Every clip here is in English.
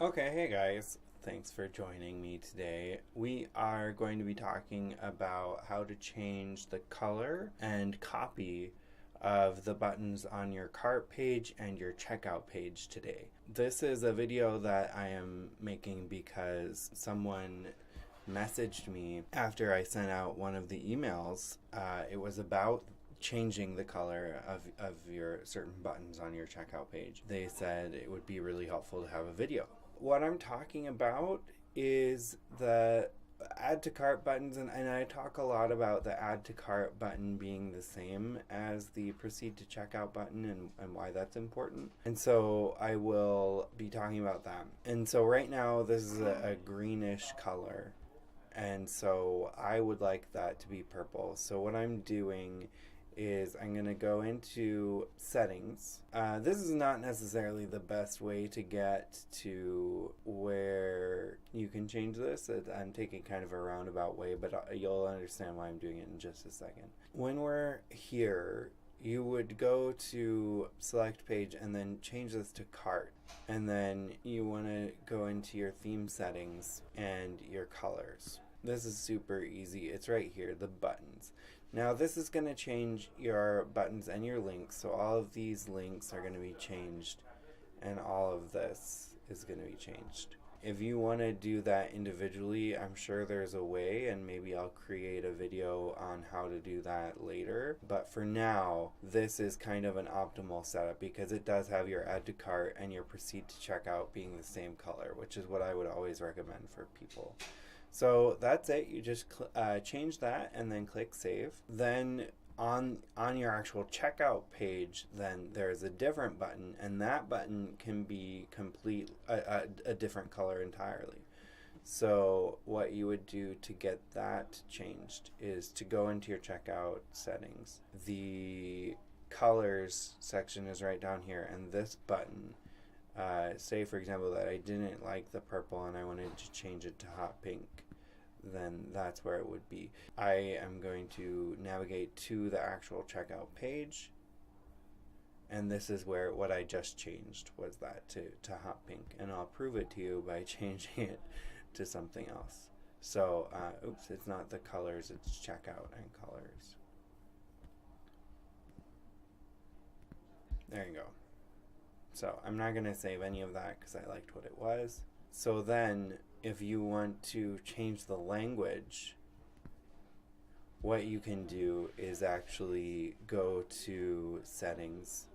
Okay, hey guys. Thanks for joining me today. We are going to be talking about how to change the color and copy of the buttons on your cart page and your checkout page today. This is a video that I am making because someone messaged me after I sent out one of the emails. It was about changing the color of your certain buttons on your checkout page. They said it would be really helpful to have a video. What I'm talking about is the add to cart buttons, and I talk a lot about the add to cart button being the same as the proceed to checkout button and why that's important. And so I will be talking about that. And so right now this is a greenish color, and so I would like that to be purple. So what I'm doing is I'm going to go into settings. This is not necessarily the best way to get to where you can change this. I'm taking kind of a roundabout way, but you'll understand why I'm doing it in just a second. When we're here, you would go to select page and then change this to cart. And then you want to go into your theme settings and your colors. This is super easy. It's right here, the buttons. Now this is going to change your buttons and your links. So all of these links are going to be changed and all of this is going to be changed. If you want to do that individually, I'm sure there's a way, and maybe I'll create a video on how to do that later. But for now, this is kind of an optimal setup because it does have your add to cart and your proceed to checkout being the same color, which is what I would always recommend for people. So that's it. You just change that and then click save. Then on your actual checkout page, then there's a different button, and that button can be a different color entirely. So what you would do to get that changed is to go into your checkout settings. The colors section is right down here, and this button, say for example that I didn't like the purple and I wanted to change it to hot pink, then that's where it would be. I am going to navigate to the actual checkout page, and this is where what I just changed was that to hot pink, and I'll prove it to you by changing it to something else. So oops, it's not the colors, it's checkout and colors. There you go. So I'm not going to save any of that because I liked what it was. So then if you want to change the language, what you can do is actually go to settings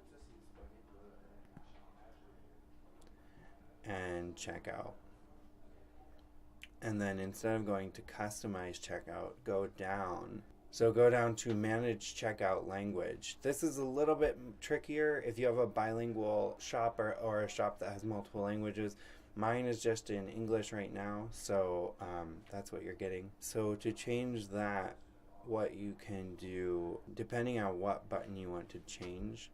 and checkout. And then instead of going to customize checkout, go down. So go down to manage checkout language. This is a little bit trickier if you have a bilingual shop or a shop that has multiple languages. Mine is just in English right now, so that's what you're getting. So to change that, what you can do, depending on what button you want to change,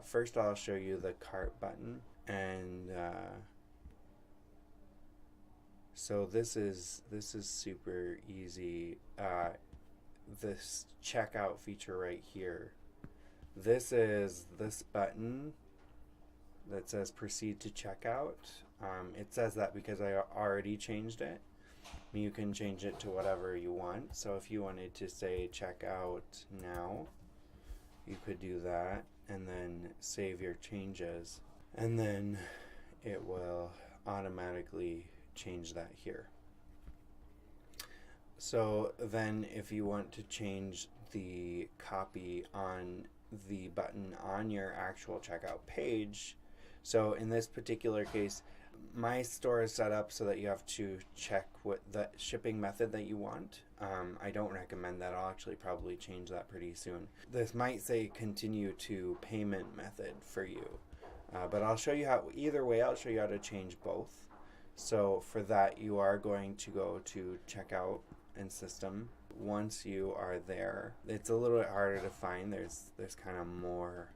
first I'll show you the cart button. And so this is super easy. This checkout feature right here. This is this button that says proceed to checkout. It says that because I already changed it. You can change it to whatever you want. So if you wanted to say checkout now, you could do that and then save your changes, and then it will automatically change that here. So then if you want to change the copy on the button on your actual checkout page, so in this particular case, my store is set up so that you have to check what the shipping method that you want. I don't recommend that. I'll actually probably change that pretty soon. This might say continue to payment method for you, but I'll show you how, either way, I'll show you how to change both. So for that, you are going to go to checkout and system. Once you are there, it's a little bit harder to find. There's kind of more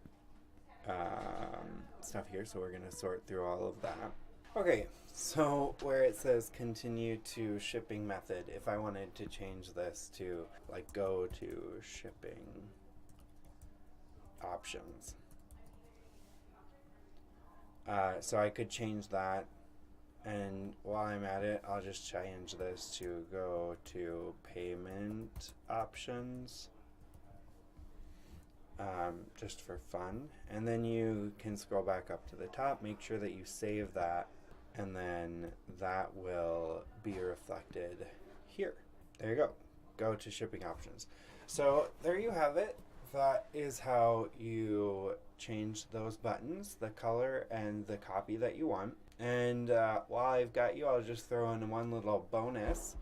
stuff here, so we're going to sort through all of that. Okay, so where it says continue to shipping method, if I wanted to change this to like go to shipping options, so I could change that And while I'm at it, I'll just change this to go to payment options, just for fun. And then you can scroll back up to the top, make sure that you save that, and then that will be reflected here. There you go. Go to shipping options. So there you have it. That is how you change those buttons, the color and the copy that you want. And while I've got you, I'll just throw in one little bonus,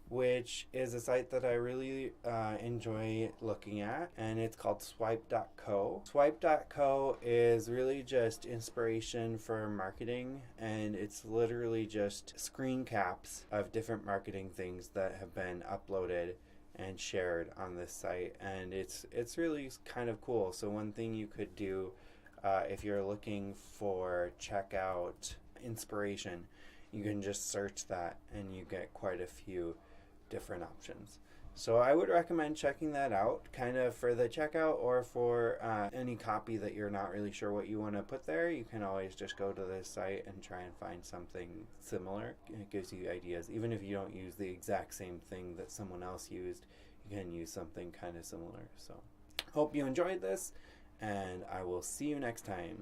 which is a site that I really enjoy looking at, and it's called Swipe.co. Swipe.co is really just inspiration for marketing, and it's literally just screen caps of different marketing things that have been uploaded and shared on this site, and it's really kind of cool. So one thing you could do if you're looking for checkout inspiration, you can just search that and you get quite a few different options. So I would recommend checking that out, kind of for the checkout, or for any copy that you're not really sure what you want to put there. You can always just go to this site and try and find something similar. It gives you ideas. Even if you don't use the exact same thing that someone else used, you can use something kind of similar. So hope you enjoyed this, and I will see you next time.